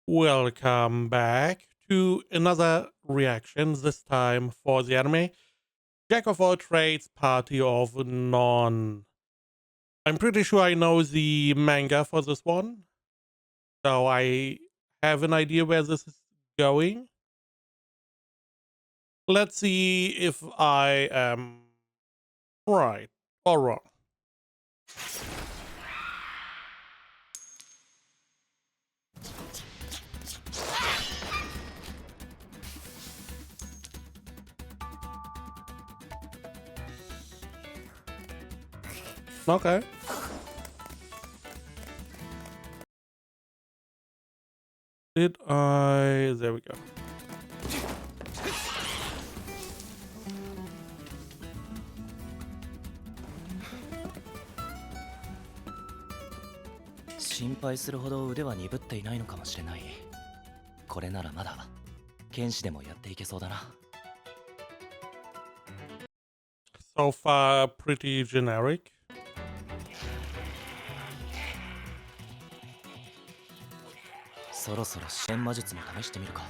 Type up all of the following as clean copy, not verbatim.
Welcome back to another reaction, this time for the anime Jack of all trades, party of none. I'm pretty sure I know the manga for this one, so I have an idea where this is going. Let's see if I am right or wrong. Okay. Did I? There we go. 心配するほど腕は鈍っていないのかもしれない。これならまだ剣士でもやっていけそうだな。So far, pretty generic. そろそろ支援魔術も試してみるか。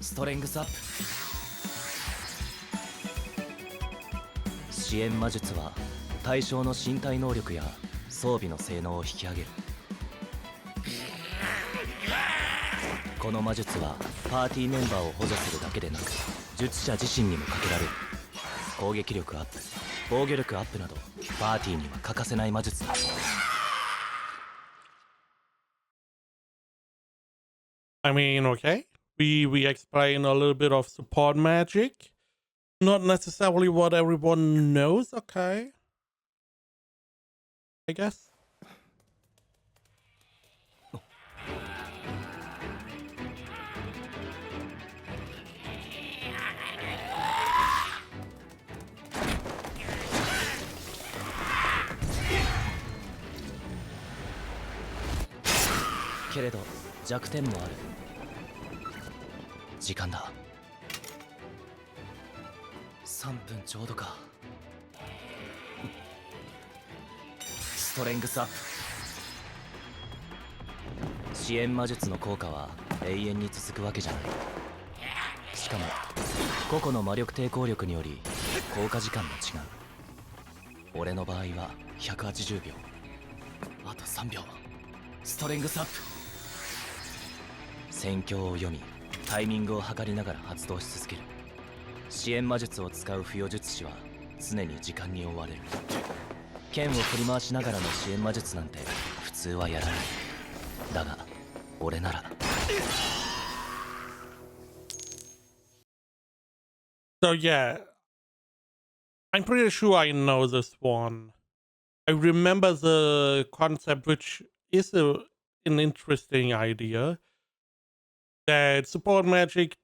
ストレングスアップ。支援魔術は対象の身体能力や装備の性能を引き上げる。この魔術はパーティーメンバーを補助するだけでなく術者自身にもかけられる。攻撃力アップ、防御力アップなどパーティーには欠かせない魔術だ。I mean, okay. We explain a little bit of support magic. Not necessarily what everyone knows, okay. I guess. けれど弱点もある。時間だ。3分ちょうどか。ストレングスアップ。支援魔術の効果は永遠に続くわけじゃない。しかも個々の魔力抵抗力により効果時間も違う。俺の場合は180秒。あと3秒。ストレングスアップ。戦況を読みタイミングを測りながら発動し続ける。支援魔術を使う不要術師は常に時間に追われる。剣を振り回しながらの支援魔術なんて普通はやらない。だが俺なら。So yeah, I'm pretty sure I know this one. I remember the concept, which is an interesting idea. That support magic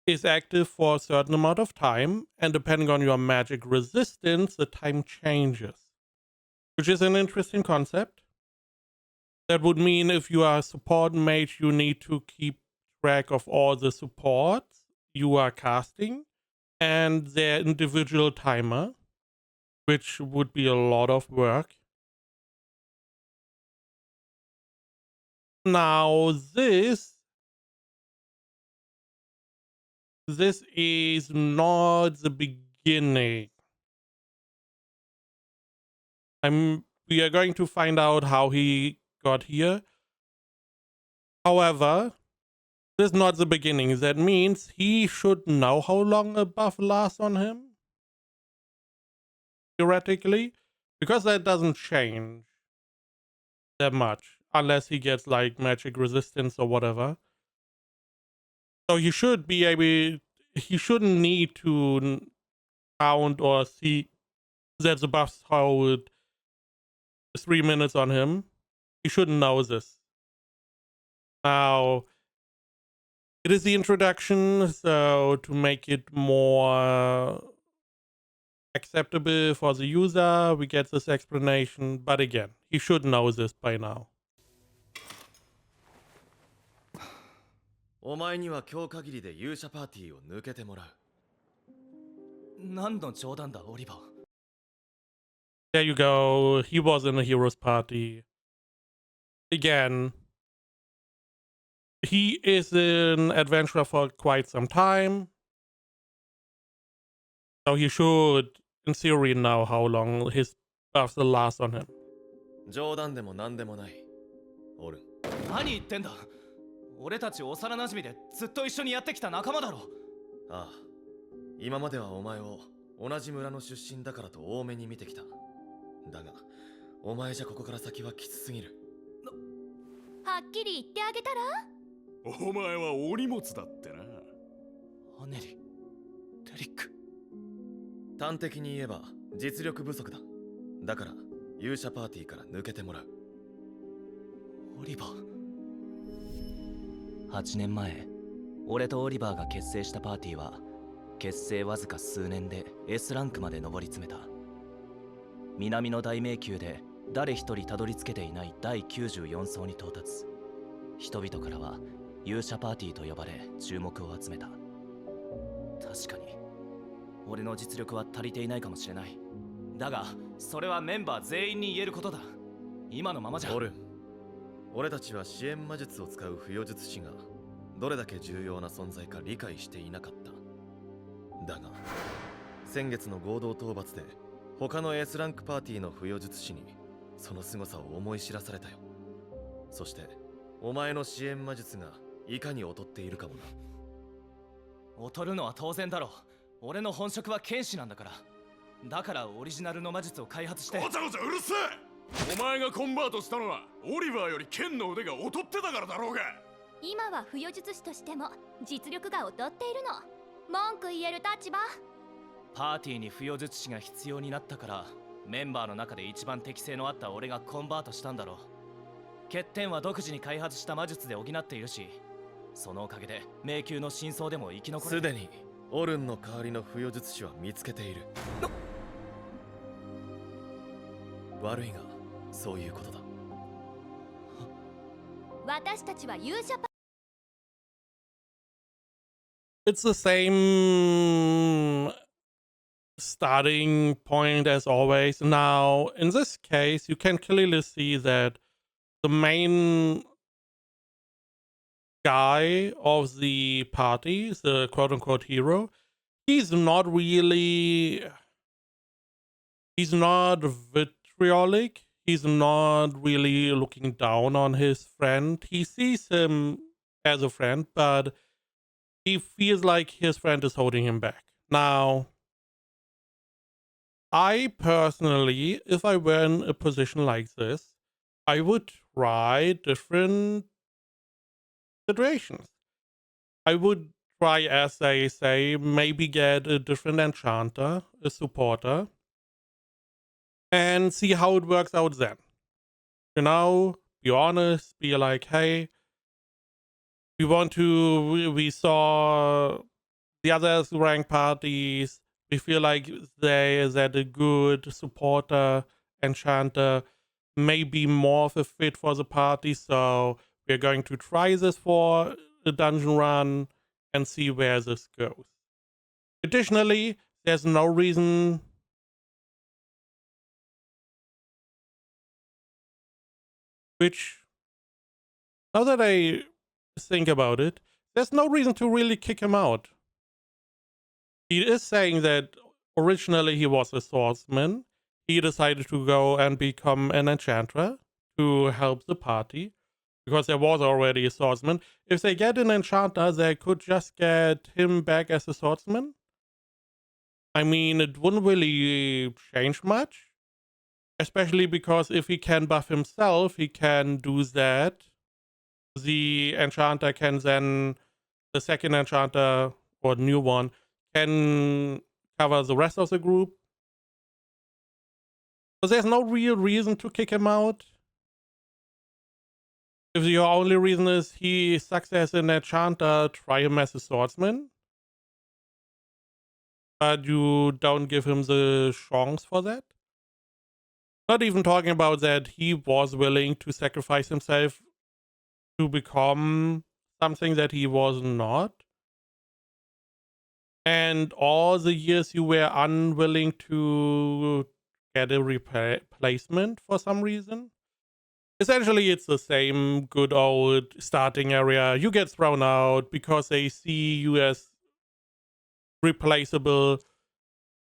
is active for a certain amount of time, and depending on your magic resistance, the time changes, which is an interesting concept. That would mean if you are a support mage, you need to keep track of all the supports you are casting and their individual timer, which would be a lot of work. Now this is not the beginning. We are going to find out how he got here. However, this is not the beginning. That means he should know how long a buff lasts on him, theoretically, because that doesn't change that much unless he gets like magic resistance or whatever. So he should be able, he shouldn't need to count or see that the buffs hold 3 minutes on him. He shouldn't know this. Now, it is the introduction, so to make it more acceptable for the user, we get this explanation. But again, he should know this by now. お前には今日限りで勇者パーティーを抜けてもらう。何の冗談だオリバー。There you go. He was in a hero's party. Again, he is an adventurer for quite some time. So he should, in theory, know how long his buffs will last on him. 冗談でも何でもない。オルン。何言ってんだ。俺たち幼馴染でずっと一緒にやってきた仲間だろ。ああ。今まではお前を同じ村の出身だからと多めに見てきた。だが、お前じゃここから先はきつすぎる。はっきり言ってあげたら？お前はお荷物だってな。アネリ、デリック。端的に言えば実力不足だ。だから勇者パーティーから抜けてもらう。オリバー。8年前、俺とオリバーが結成したパーティーは結成わずか数年で S ランクまで上り詰めた。南の大迷宮で誰一人たどり着けていない第94層に到達。人々からは勇者パーティーと呼ばれ注目を集めた。確かに俺の実力は足りていないかもしれない。だがそれはメンバー全員に言えることだ。今のままじゃ。オルン、俺たちは支援魔術を使う不要術師がどれだけ重要な存在か理解していなかった。だが先月の合同討伐で他の S ランクパーティーの不要術師にその凄さを思い知らされたよ。そしてお前の支援魔術がいかに劣っているかもな。劣るのは当然だろう。俺の本職は剣士なんだから。だからオリジナルの魔術を開発して。ごちゃごちゃうるせえ。お前がコンバートしたのはオリバーより剣の腕が劣ってたからだろうが。今は不予術師としても実力が劣っているの。文句言える立場。パーティーに不要術師が必要になったからメンバーの中で一番適性のあった俺がコンバートしたんだろう。欠点は独自に開発した魔術で補っているし、そのおかげで迷宮の真相でも生き残れる。すでにオルンの代わりの不要術師は見つけている。悪いがそういうことだ。私たちは勇者パ It's the same starting point as always. Now, in this case, you can clearly see that the main guy of the party, the quote-unquote hero, he's not vitriolic. He's not really looking down on his friend. He sees him as a friend, but he feels like his friend is holding him back. Now, I personally, if I were in a position like this, I would try different situations. I would try, as they say, maybe get a different enchanter, a supporter, and see how it works out then. You know, be honest, be like, hey, we saw the other rank parties, we feel like that a good supporter, enchanter, may be more of a fit for the party, so we're going to try this for a dungeon run and see where this goes. Additionally, there's no reason now that I think about it, there's no reason to really kick him out. He is saying that originally he was a swordsman. He decided to go and become an enchanter to help the party because there was already a swordsman. If they get an enchanter, they could just get him back as a swordsman. I mean, it wouldn't really change much, especially because if he can buff himself, he can do that. The enchanter can then, the second enchanter or new one, can cover the rest of the group. So there's no real reason to kick him out. If your only reason is he sucks as an enchanter, try him as a swordsman. But you don't give him the chance for that. Not even talking about that he was willing to sacrifice himself to become something that he was not. And all the years you were unwilling to get a replacement for some reason. Essentially, it's the same good old starting area. You get thrown out because they see you as replaceable.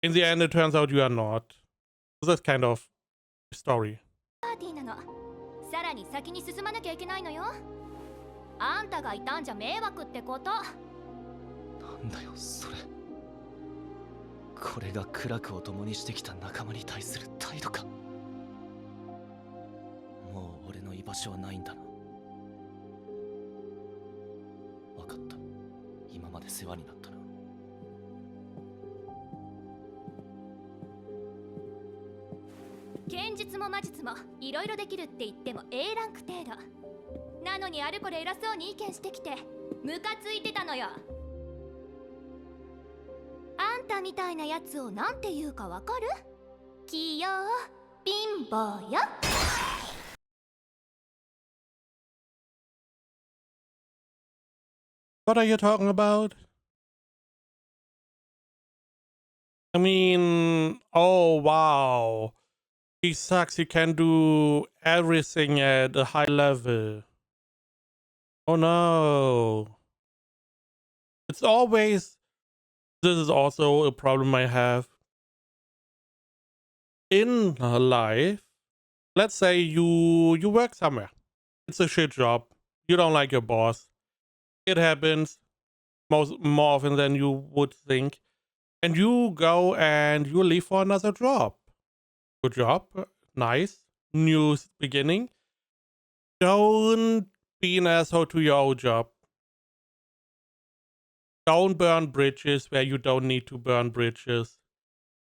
In the end, it turns out you are not. So that's kind of story. パーティーなの。さらに先に進まなきゃいけないのよ。あんたがいたんじゃ迷惑ってこと。なんだよそれ。これが苦楽を共にしてきた仲間に対する態度か。もう俺の居場所はないんだな。分かった。今まで世話になったな。剣術も魔術もいろいろできるって言っても A ランク程度。なのにあれこれ偉そうに意見してきてムカついてたのよ。あんたみたいなやつをなんて言うかわかる？器用貧乏よ。What are you talking about? I mean, oh wow. He sucks. He can do everything at a high level. Oh no. It's always. This is also a problem I have. In life, let's say you work somewhere. It's a shit job. You don't like your boss. It happens more often than you would think. And you go and you leave for another job. Good job. Nice. New beginning. Don't be an asshole to your old job. Don't burn bridges where you don't need to burn bridges.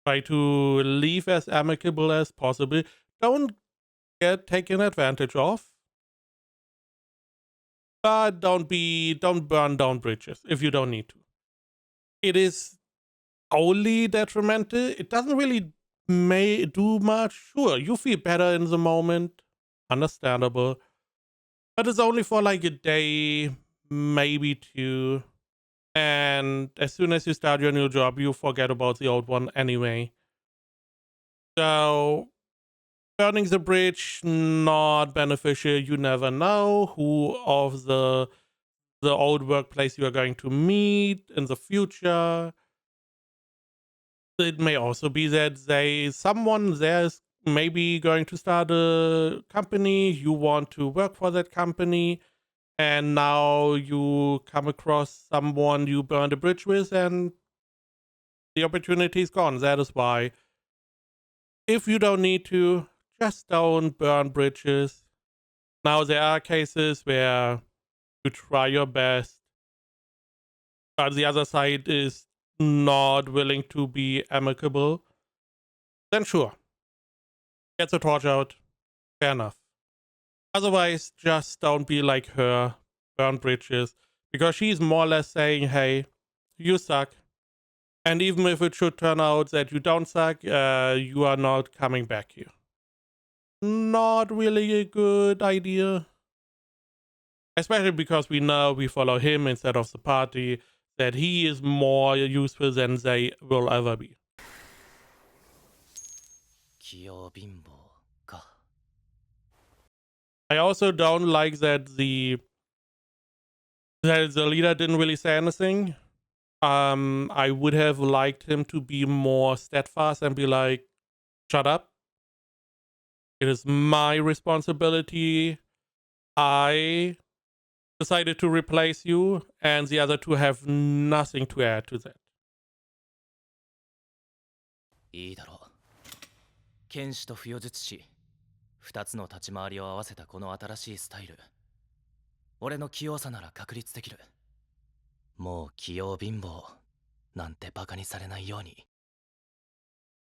Try to leave as amicable as possible. Don't get taken advantage of. But don't burn down bridges if you don't need to. It is only detrimental. It doesn't really do much. Sure, you feel better in the moment. Understandable. But it's only for like a day, maybe two. And as soon as you start your new job, you forget about the old one anyway. So burning the bridge, not beneficial. You never know who of the old workplace you are going to meet in the future. It may also be that someone there is maybe going to start a company. You want to work for that company, and now you come across someone you burned a bridge with, and the opportunity is gone. That is why, if you don't need to, just don't burn bridges. Now, there are cases where you try your best, but the other side is not willing to be amicable. Then sure, get the torch out. Fair enough. Otherwise, just don't be like her, burn bridges, because she's more or less saying, hey, you suck. And even if it should turn out that you don't suck, you are not coming back here. Not really a good idea. Especially because we follow him instead of the party, that he is more useful than they will ever be. 器用貧乏か。 I also don't like that the leader didn't really say anything. I would have liked him to be more steadfast and be like, shut up. It is my responsibility. I decided to replace you, and the other two have nothing to add to that. いいだろう。剣士と不与術師、二つの立ち回りを合わせたこの新しいスタイル。俺の器用さなら確立できる。もう器用貧乏なんてバカにされないように。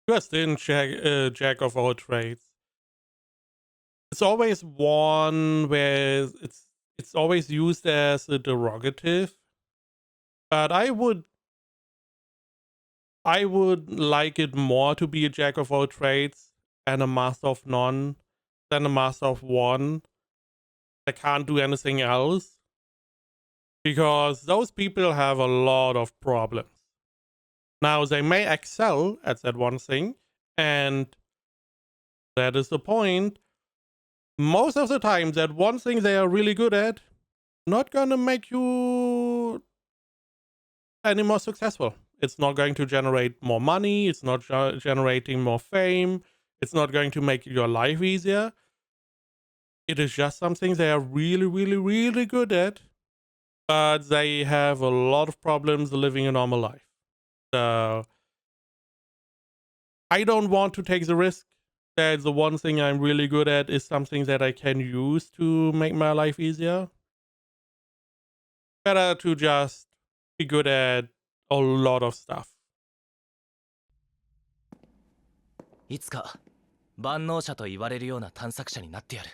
You are still jack of all trades. It's always one where it's always used as a derogative, but I would like it more to be a jack of all trades and a master of none than a master of one that can't do anything else, because those people have a lot of problems. Now, they may excel at that one thing, and that is the point. Most of the time, that one thing they are really good at, not gonna make you any more successful. It's not going to generate more money. It's not generating more fame. It's not going to make your life easier. It is just something they are really, really, really good at, but they have a lot of problems living a normal life. So I don't want to take the risk that the one thing I'm really good at is something that I can use to make my life easier. Better to just be good at a lot of stuff. いつか万能者と言われるような探索者になってやる。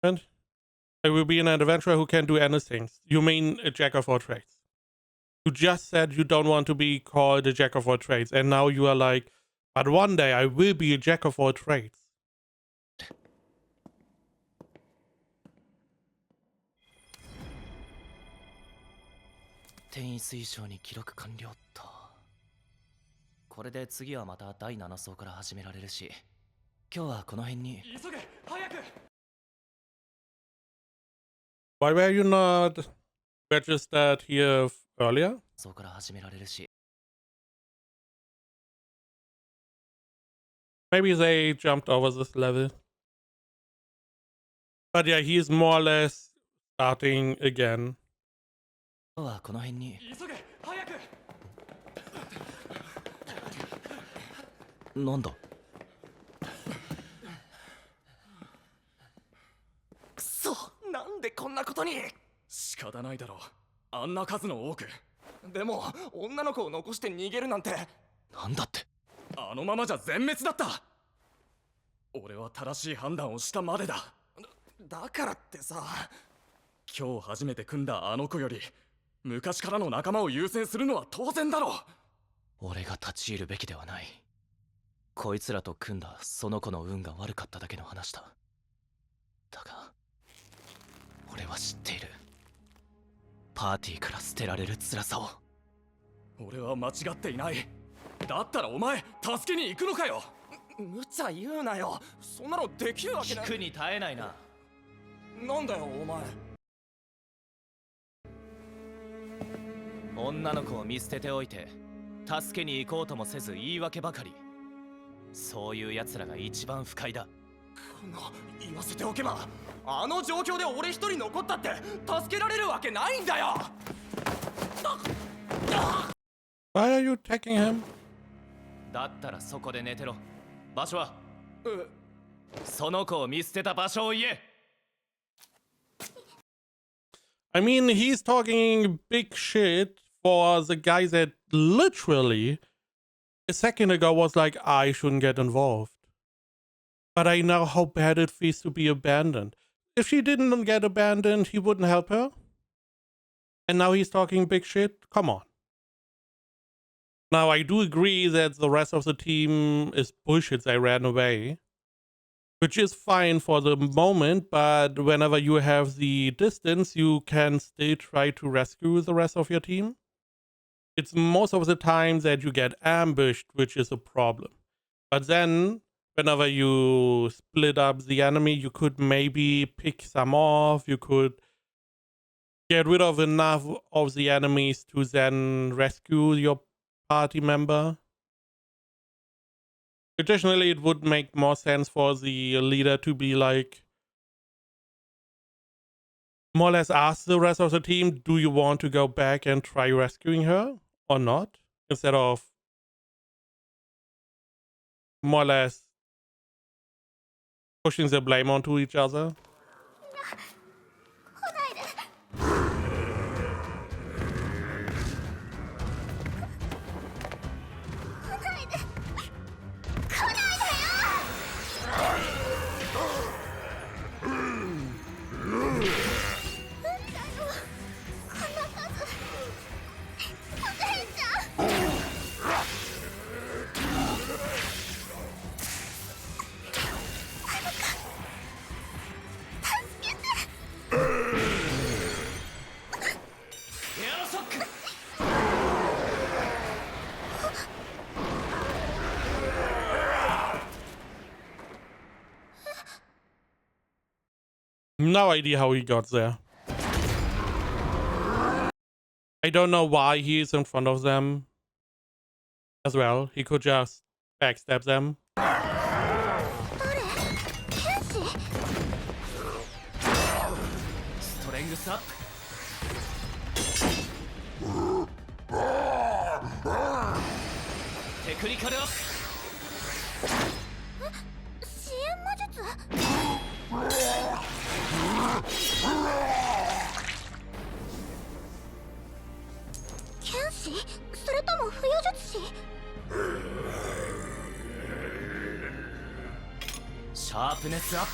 And I will be an adventurer who can do anything. You mean a jack of all trades? You just said you don't want to be called a jack of all trades, and now you are like, but one day I will be a jack of all trades. 転移推奨に記録完了と。これで次はまた第7層から始められるし、今日はこの辺に。急げ早く Why were you not registered here earlier? 層から始められるし。 Maybe they jumped over this level. But yeah, he is more or less starting again. 今日はこの辺に。急げ早く なんだ。くそなんでこんなことに仕方ないだろうあんな数の多くでも女の子を残して逃げるなんてなんだって。あのままじゃ全滅だった俺は正しい判断をしたまでだだからってさ今日初めて組んだあの子より昔からの仲間を優先するのは当然だろう俺が立ち入るべきではない。こいつらと組んだその子の運が悪かっただけの話だ。だが俺は知っている。パーティーから捨てられる辛さを。俺は間違っていないだったらお前助けに行くのかよ無茶言うなよそんなのできるわけない聞くに耐えないな。なんだよお前女の子を見捨てておいて助けに行こうともせず言い訳ばかり。そういう奴らが一番不快だ。言わせておけばあの状況で俺一人残ったって助けられるわけないんだよ Why are you attacking him? だったらそこで寝てろ。場所はその子を見捨てた場所を言え。 I mean, he's talking big shit for the guy that literally a second ago was like, I shouldn't get involved. But I know how bad it feels to be abandoned. If she didn't get abandoned, he wouldn't help her. And now he's talking big shit? Come on. Now, I do agree that the rest of the team is bullshit. They ran away. Which is fine for the moment, but whenever you have the distance, you can still try to rescue the rest of your team. It's most of the time that you get ambushed, which is a problem. But then, whenever you split up the enemy, you could maybe pick some off. You could get rid of enough of the enemies to then rescue your party member. Additionally, it would make more sense for the leader to be like, more or less ask the rest of the team, do you want to go back and try rescuing her or not? Instead of more or less pushing the blame onto each other. こないで No idea how he got there. I don't know why he is in front of them as well. He could just backstab them. ストレングスアップ。テクニカルアップ。支援魔術。剣士？それとも浮遊術師？シャープネスアップ。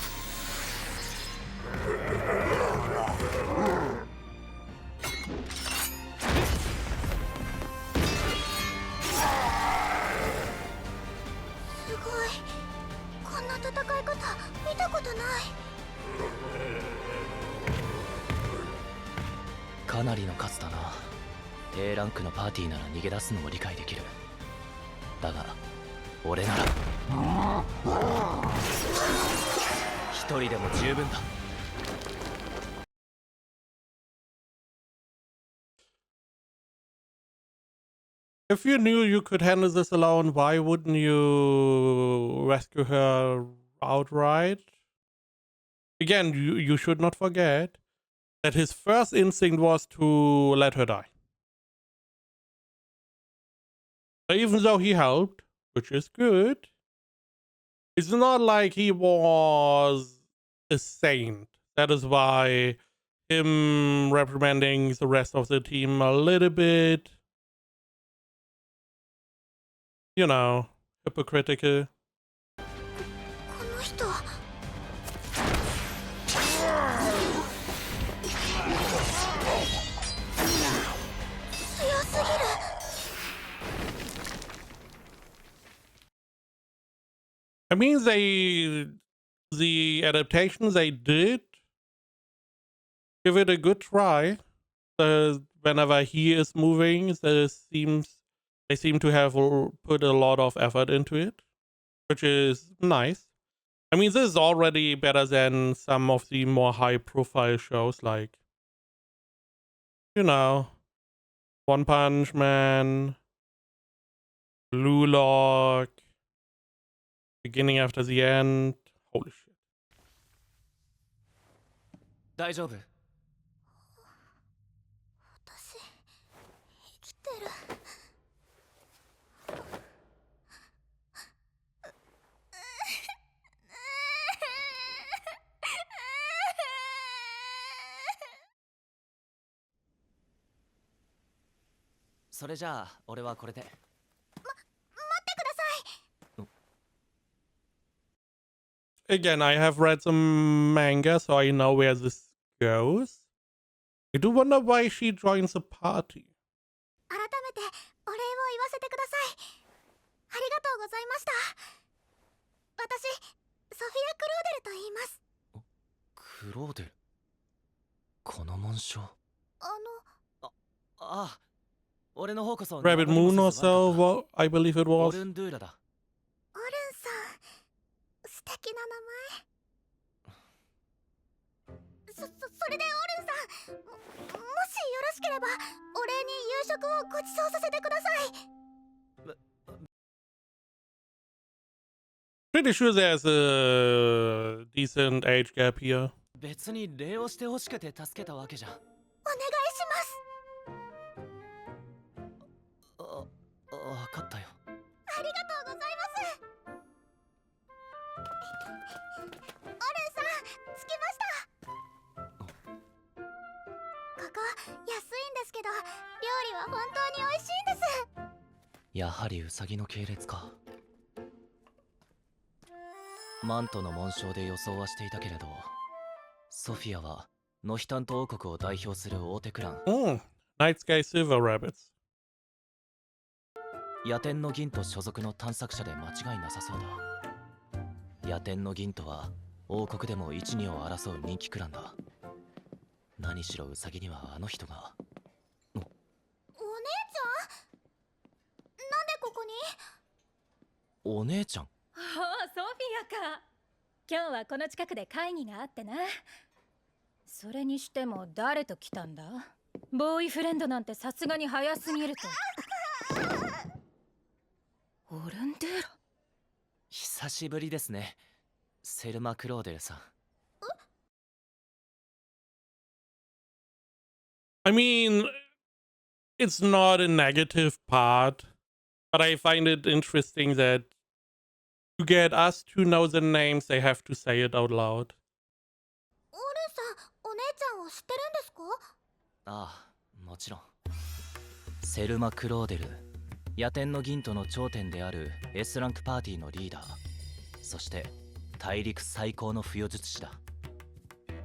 すごい。こんな戦い方見たことない。かなりの数だな。A ランクのパーティーなら逃げ出すのも理解できる。だが俺なら一人でも十分だ。If you knew you could handle this alone, why wouldn't you rescue her outright? Again, you should not forget that his first instinct was to let her die. So even though he helped, which is good, it's not like he was a saint. That is why him reprimanding the rest of the team a little bit, you know, hypocritical. この人。強すぎる。I mean, the adaptations they did give it a good try. Whenever he is moving, they seem to have put a lot of effort into it, which is nice. I mean, this is already better than some of the more high-profile shows, like, you know, One Punch Man, Blue Lock, Beginning After the End. Holy shit. 大丈夫？私生きてる。それじゃあ俺はこれで。待ってください。 Again, I have read some manga, so I know where this goes. I do wonder why she joins the party. 改めてお礼を言わせてください。ありがとうございました。私、ソフィア・クローデルと言います。クローデル。この紋章。ああ、俺の方こそ Rabbit Moon or so, I believe it オ was. ルンドゥーラだ。オルンさん、素敵な名前。それでオルンさん、もしよろしければお礼に夕食をご馳走させてください。Pretty sure there's a decent age gap here. 別に礼をしてほしくて助けたわけじゃ。お願いします。わかったよ。ありがとうございます。オルンさん、着きました。ここ安いんですけど、料理は本当に美味しいんです。やはりウサギの系列か。マントの紋章で予想はしていたけれど、ソフィアはノヒタント王国を代表する大手クラン。Night Sky Silver Rabbits. 野天の銀と所属の探索者で間違いなさそうだ。野天の銀とは王国でも一二を争う人気クランだ。何しろウサギにはあの人が。お姉ちゃん？なんでここに？お姉ちゃん。おお、ソフィアか。今日はこの近くで会議があってな。それにしても誰と来たんだ？ボーイフレンドなんてさすがに早すぎると。オルンデーラ。久しぶりですね、セルマ・クローデルさん。I mean, it's not a negative part, but I find it interesting that to get us to know the names, they have to say it out loud. オルンさん、お姉ちゃんを知ってるんですか？ああ、もちろん。セルマ・クローデル、野天の銀との頂点である S ランクパーティーのリーダー、そして大陸最高の不与術師だ。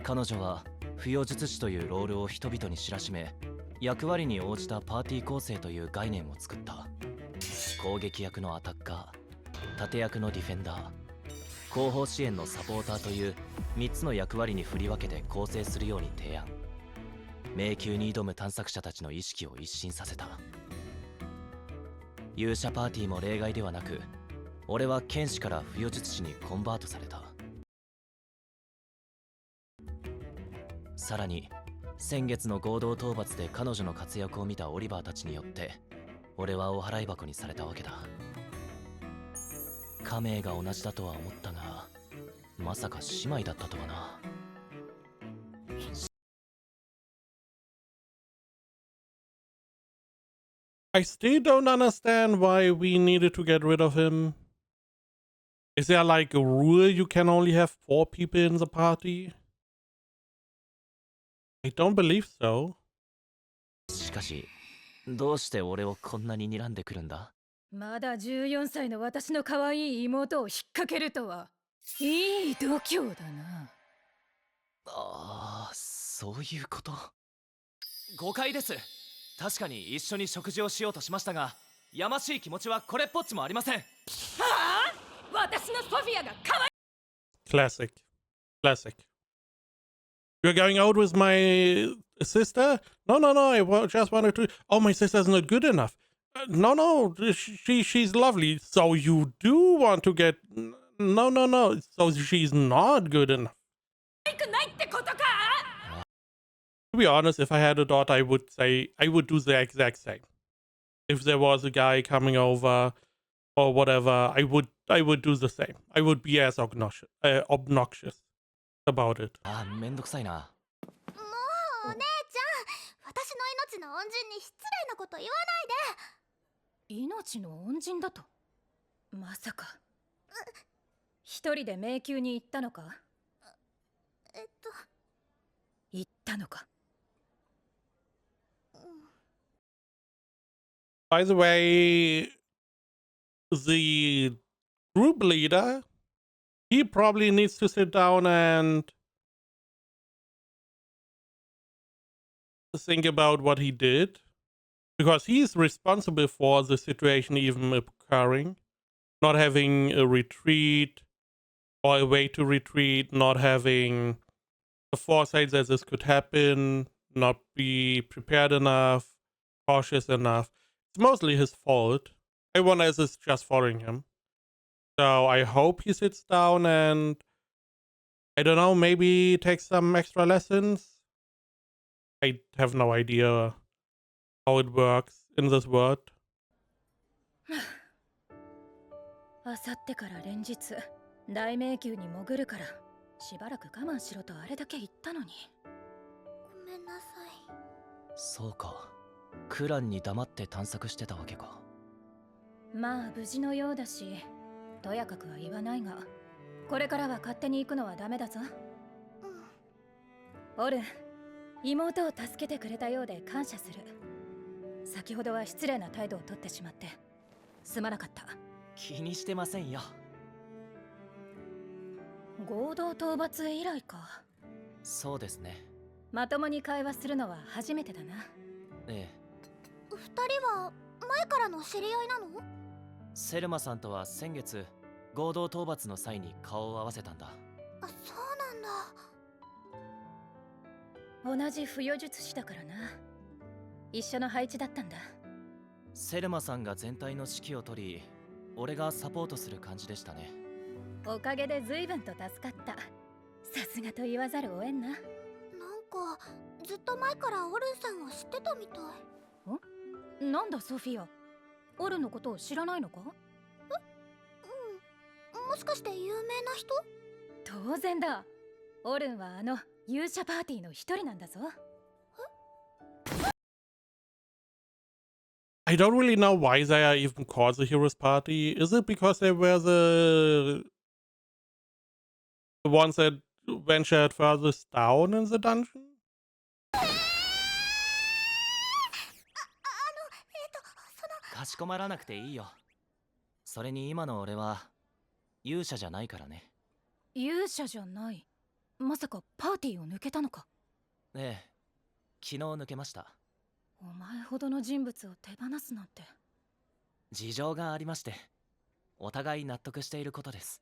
彼女は不与術師というロールを人々に知らしめ、役割に応じたパーティー構成という概念を作った。攻撃役のアタッカー、盾役のディフェンダー、後方支援のサポーターという3つの役割に振り分けて構成するように提案。迷宮に挑む探索者たちの意識を一新させた。勇者パーティーも例外ではなく、俺は剣士から不与術師にコンバートされた。さらに先月の合同討伐で彼女の活躍を見たオリバーたちによって俺はお払い箱にされたわけだ。家名が同じだとは思ったが、まさか姉妹だったとはな。I still don't understand why we needed to get rid of him. Is there like a rule you can only have 4 people in the party? I don't believe so. しかしどうして俺をこんなに睨んでくるんだ？まだ14歳の私の可愛い妹を引っ掛けるとは。いい度胸だな。ああ、そういうこと。誤解です。確かに一緒に食事をしようとしましたが、やましい気持ちはこれっぽっちもありません。はあ？私のソフィアが可愛い。 Classic. Classic. You're going out with my sister? No, no, no. Just wanted to. Oh, my sister's not good enough. No, no. She's lovely. So you do want to get. No, no, no. So she's not good enough. To be honest, if I had a daughter, I would do the exact same. If there was a guy coming over or whatever, I would do the same. I would be as obnoxious about it. ああ、めんどくさいな。もうお姉ちゃん、私の命の恩人に失礼なこと言わないで。命の恩人だと？まさか一人で迷宮に行ったのか？行ったのか？ By the way, the group leader, he probably needs to sit down and think about what he did, because he's responsible for the situation even occurring, not having a retreat or a way to retreat, not having the foresight that this could happen, not be prepared enough, cautious enough. It's mostly his fault. Everyone else is just following him. So I hope he sits down and, I don't know, maybe takes some extra lessons. I have no idea how it works in this world. あさってから連日大迷宮に潜るからしばらく我慢しろとあれだけ言ったのに。ごめんなさい。そうか、クランに黙って探索してたわけか。まあ無事のようだし、とやかくは言わないが、これからは勝手に行くのはダメだぞ。オルン、妹を助けてくれたようで感謝する。先ほどは失礼な態度をとってしまってすまなかった。気にしてませんよ。合同討伐以来か。そうですね。まともに会話するのは初めてだな。ええ。二人は前からの知り合いなの？セルマさんとは先月合同討伐の際に顔を合わせたんだ。あ、そうなんだ。同じ不与術師だからな。一緒の配置だったんだ。セルマさんが全体の指揮を取り、俺がサポートする感じでしたね。おかげで随分と助かった。さすがと言わざるを得んな。なんかかずっと前からオルンさんを知ってたみたい。なんだソフィア、オルンのことを知らないのか？もしかして有名な人？当然だ。オルンはあの勇者パーティーの一人なんだぞ。I don't really know why they are even called the Heroes Party. Is it because they were the ones that ventured furthest down in the dungeon? かしこまらなくていいよ。それに今の俺は勇者じゃないからね。勇者じゃない？まさかパーティーを抜けたのか？ええ、昨日抜けました。お前ほどの人物を手放すなんて。事情がありまして、お互い納得していることです。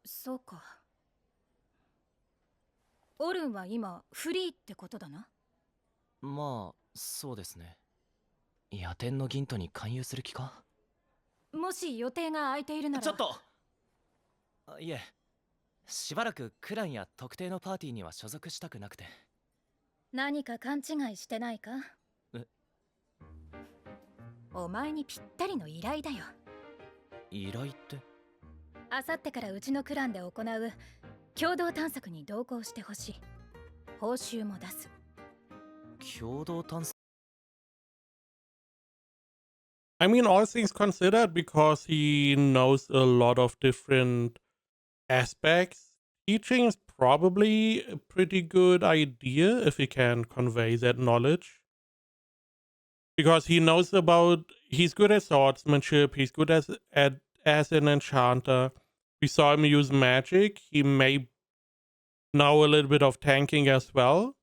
そうか。オルンは今フリーってことだな。まあそうですね。野天の銀都に勧誘する気か？もし予定が空いているなら。ちょっといえ、しばらくクランや特定のパーティーには所属したくなくて。何か勘違いしてないか？え？お前にぴったりの依頼だよ。依頼って？あさってからうちのクランで行う共同探索に同行してほしい。報酬も出す。共同探索？ I mean, all things considered, because he knows a lot of different aspects, teaching is probably a pretty good idea if he can convey that knowledge. Because he knows he's good at swordsmanship, he's good as an enchanter. We saw him use magic, he may know a little bit of tanking as well.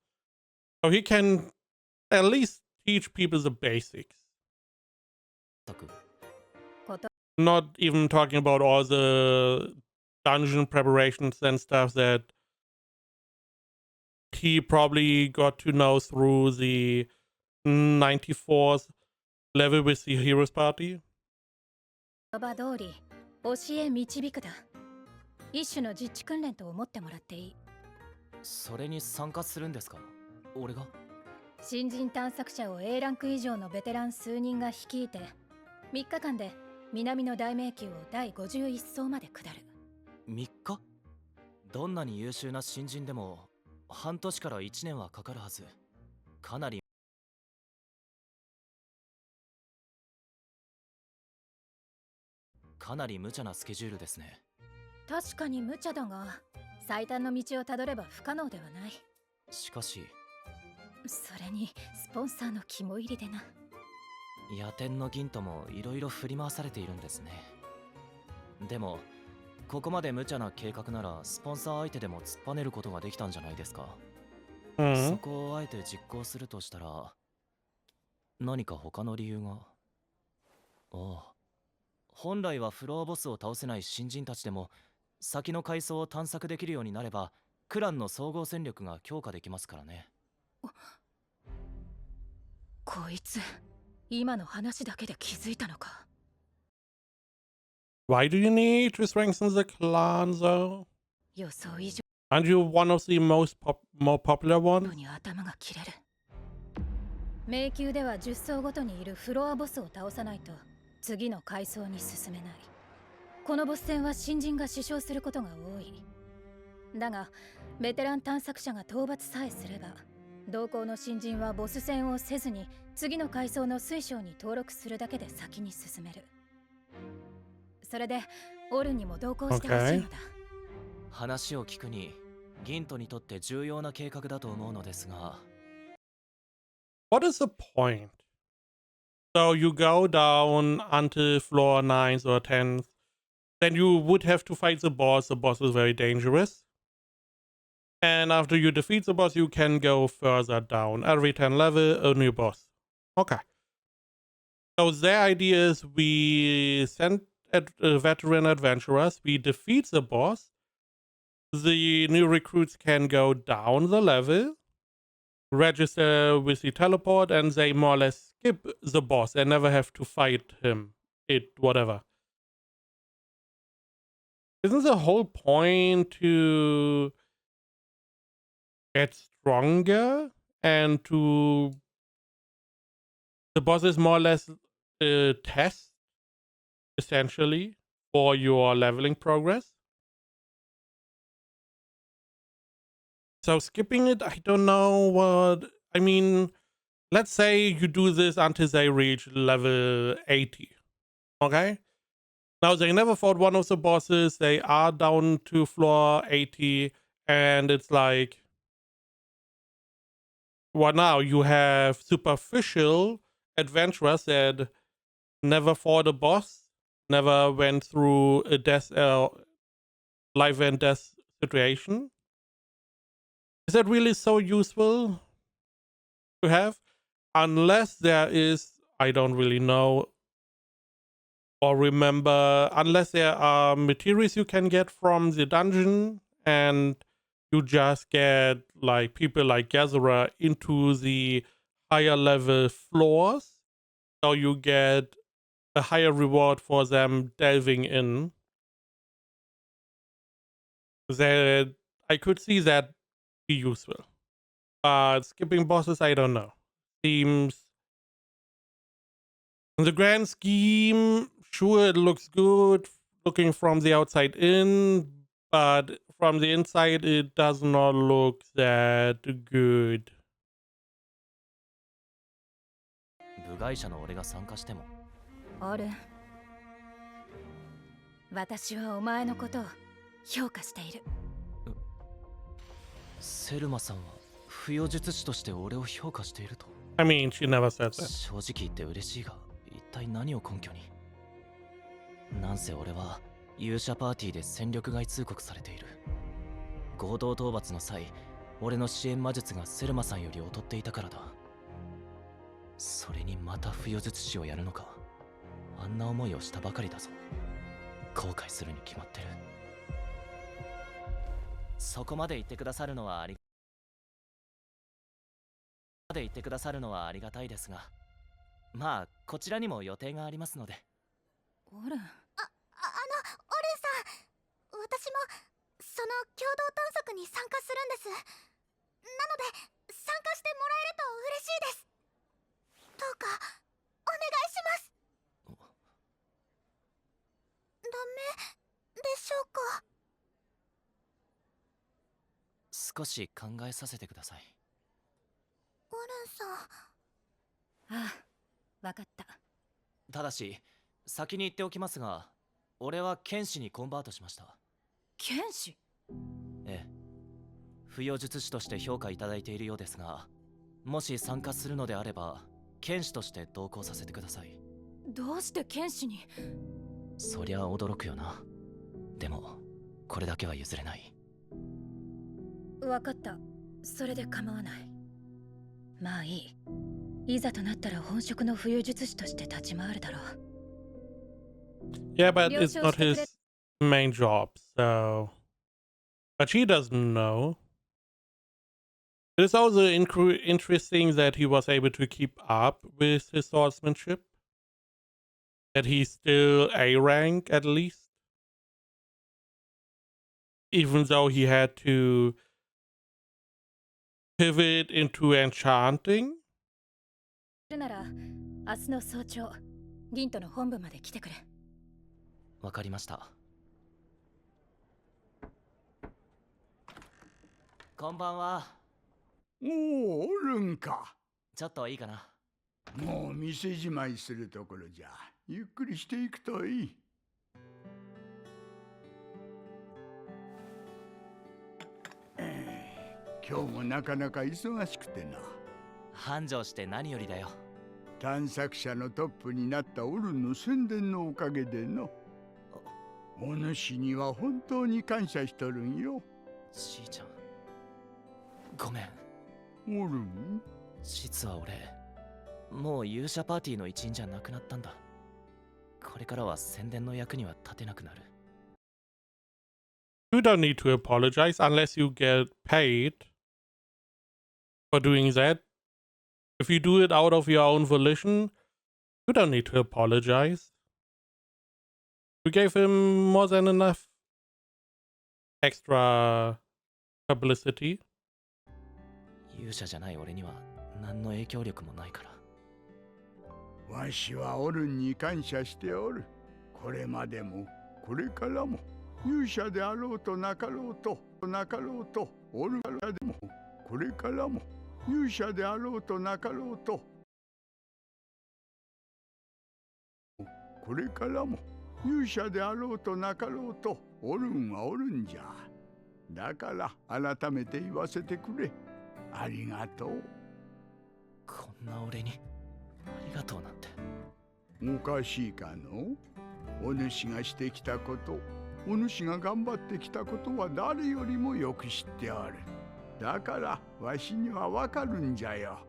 So he can at least teach people the basics. Not even talking about all the dungeon preparations and stuff that he probably got to know through the 94th level with the Heroes Party. 言葉通り教え導くだ。一種の実地訓練と思ってもらっていい。それに参加するんですか？俺が？新人探索者を A ランク以上のベテラン数人が率いて3日間で南の大迷宮を第51層まで下る。3日？どんなに優秀な新人でも半年から1年はかかるはず。かなり無茶なスケジュールですね。確かに無茶だが、最短の道をたどれば不可能ではない。しかしそれにスポンサーの肝入りでな。野天の銀ともいろいろ振り回されているんですね。でもここまで無茶な計画ならスポンサー相手でも突っぱねることができたんじゃないですか。そこをあえて実行するとしたら何か他の理由が？ああ、本来はフロアボスを倒せない新人たちでも先の階層を探索できるようになればクランの総合戦力が強化できますからね。こいつ今の話だけで気づいたのか。Why do you need to strengthen the clan, though? 予想以上 Aren't you one of the more popular ones? に頭が切れる。迷宮では10層ごとにいるフロアボスを倒さないと次の階層に進めない。このボス戦は新人が死傷することが多い。だがベテラン探索者が討伐さえすれば同行の新人はボス戦をせずに次の階層の水晶に登録するだけで先に進める。それでオルンにも同行してほしいのだ。話を聞くに銀都にとって重要な計画だと思うのですが。What is the point? So you go down until floor 9th or 10th, then you would have to fight the boss. The boss is very dangerous. And after you defeat the boss, you can go further down. Every 10 level, a new boss. Okay. So their idea is we send veteran adventurers, we defeat the boss, the new recruits can go down the level, register with the teleport, and they more or less skip the boss and never have to fight him, whatever. Isn't the whole point to get stronger and to the boss is more or less a test essentially for your leveling progress. So skipping it, I don't know what I mean. Let's say you do this until they reach level 80. Okay? Now they never fought one of the bosses, they are down to floor 80, and it's like, well, now you have superficial adventurers that never fought a boss, never went through a death, life and death situation. Is that really so useful to have? Unless there is, I don't really know or remember, unless there are materials you can get from the dungeon and you just get like people like Gatherer into the higher level floors, so you get a higher reward for them delving in. That I could see that be useful. Skipping bosses, I don't know. Seems in the grand scheme, sure, it looks good looking from the outside in, but from the inside, it does not look that good. 部外者の俺が参加してもオルン、私はお前のことを評価している。セルマさんは不要術師として俺を評価していると。 I mean, she never said that. 正直言って嬉しいが、一体何を根拠に。なんせ俺は勇者パーティーで戦力外通告されている。合同討伐の際、俺の支援魔術がセルマさんより劣っていたからだ。それにまた不要術師をやるのか。あんな思いをしたばかりだぞ。後悔するに決まってる。そこまで言ってくださるのはありがたいですが、まあこちらにも予定がありますので。オルン、オルンさん、私もその共同探索に参加するんです。なので参加してもらえると嬉しいです。どうかお願いします。ダメでしょうか。少し考えさせてください。オルンさん。ああ、わかった。ただし先に言っておきますが、俺は剣士にコンバートしました。剣士？ええ、不要術師として評価いただいているようですが、もし参加するのであれば剣士として同行させてください。どうして剣士に？そりゃ驚くよな。でもこれだけは譲れない。わかった。それで構わない。まあいい。いざとなったら本職の浮遊術師として立ち回るだろう。Yeah, but it's not his main job, so. But she doesn't know. It is also interesting that he was able to keep up with his swordsmanship. That he's still A rank at least. Even though he had to pivot into enchanting. なら明日の早朝、リントの本部まで来てくれ。わかりました。こんばんは。おお、おるんか。ちょっといいかな。もう店じまいするところじゃ。ゆっくりしていくといい。今日もなかなか忙しくてな。繁盛して何よりだよ。探索者のトップになったオルンの宣伝のおかげでの。お主には本当に感謝しとるんよ。しーちゃん、ごめん。オルン？実は俺、もう勇者パーティーの一員じゃなくなったんだ。これからは宣伝の役には立てなくなる。You don't need to apologize unless you get paid for doing that. If you do it out of your own volition, you don't need to apologize. You gave him more than enough extra publicity. 勇者じゃない俺には何の影響力もないから。わしはオルンに感謝しておる。これまでもこれからも勇者であろうとなかろうとオルンからでもこれからも勇者であろうとなかろうとこれからも勇者であろうとなかろうとオルンはおるんじゃ。だから改めて言わせてくれ。ありがとう。こんな俺にありがとうなんて。おかしいかの？お主がしてきたこと、お主が頑張ってきたことは誰よりもよく知っておる。だからわしにはわかるんじゃよ。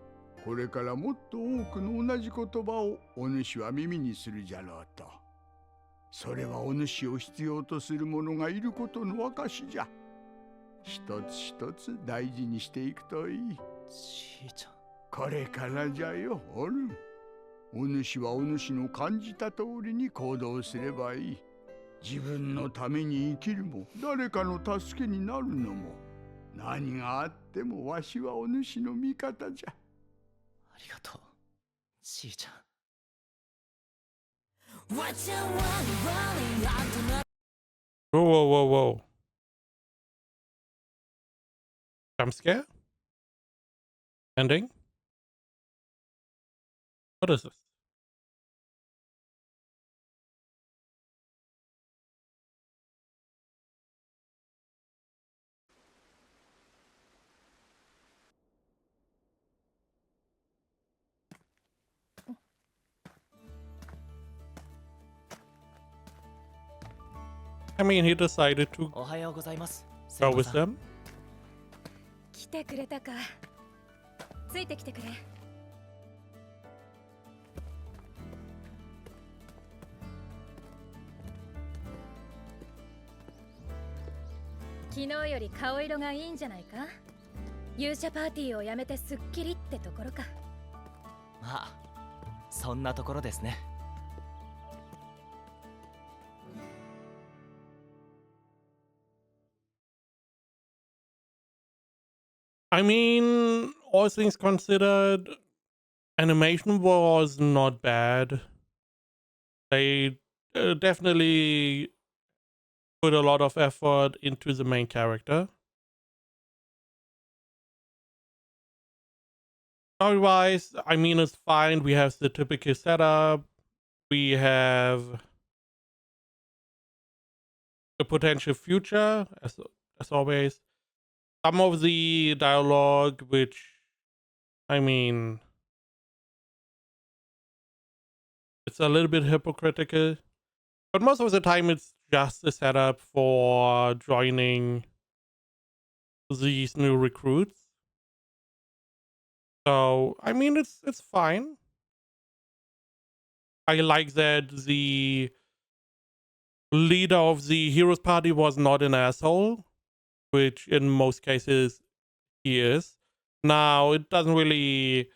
これからもっと多くの同じ言葉をお主は耳にするじゃろうと。それはお主を必要とする者がいることの証じゃ。一つ一つ大事にしていくといい。じいちゃん。これからじゃよ、オルン。お主はお主の感じた通りに行動すればいい。自分のために生きるも誰かの助けになるのも、何があってもわしはお主の味方じゃ。ありがとうじいちゃん。Whoa, whoa, whoa, whoa. Jump scare? Ending? What is this? I mean, he decided to おはようございます。 go 生徒 with さん。 them. 来てくれたか。ついてきてくれ。昨日より顔色がいいんじゃないか。勇者パーティーをやめてすっきりってところか。まあそんなところですね。 I mean, all things considered, animation was not bad. They definitely put a lot of effort into the main character. Story-wise, I mean, it's fine. We have the typical setup. We have a potential future, as always. Some of the dialogue, which, I mean, it's a little bit hypocritical, but most of the time it's just a setup for joining these new recruits. So, I mean, it's fine. I like that the leader of the heroes party was not an asshole, which in most cases he is. Now, it doesn't really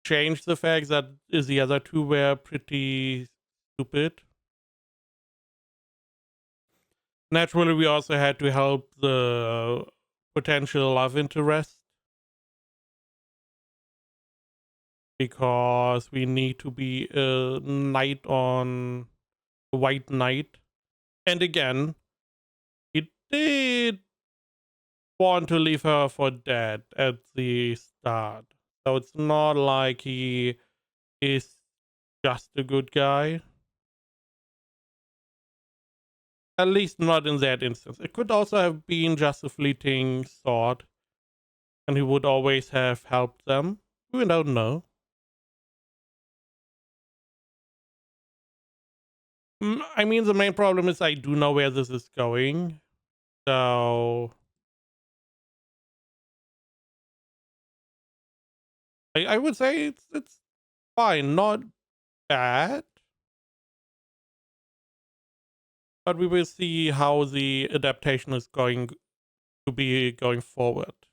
change the fact that the other two were pretty stupid. Naturally, we also had to help the potential love interest, because we need to be a knight on a white knight. And again, he did want to leave her for dead at the start. So it's not like he is just a good guy. At least not in that instance. It could also have been just a fleeting thought, and he would always have helped them. We don't know. I mean, the main problem is I do know where this is going. So I would say it's fine, not bad. But we will see how the adaptation is going to be going forward.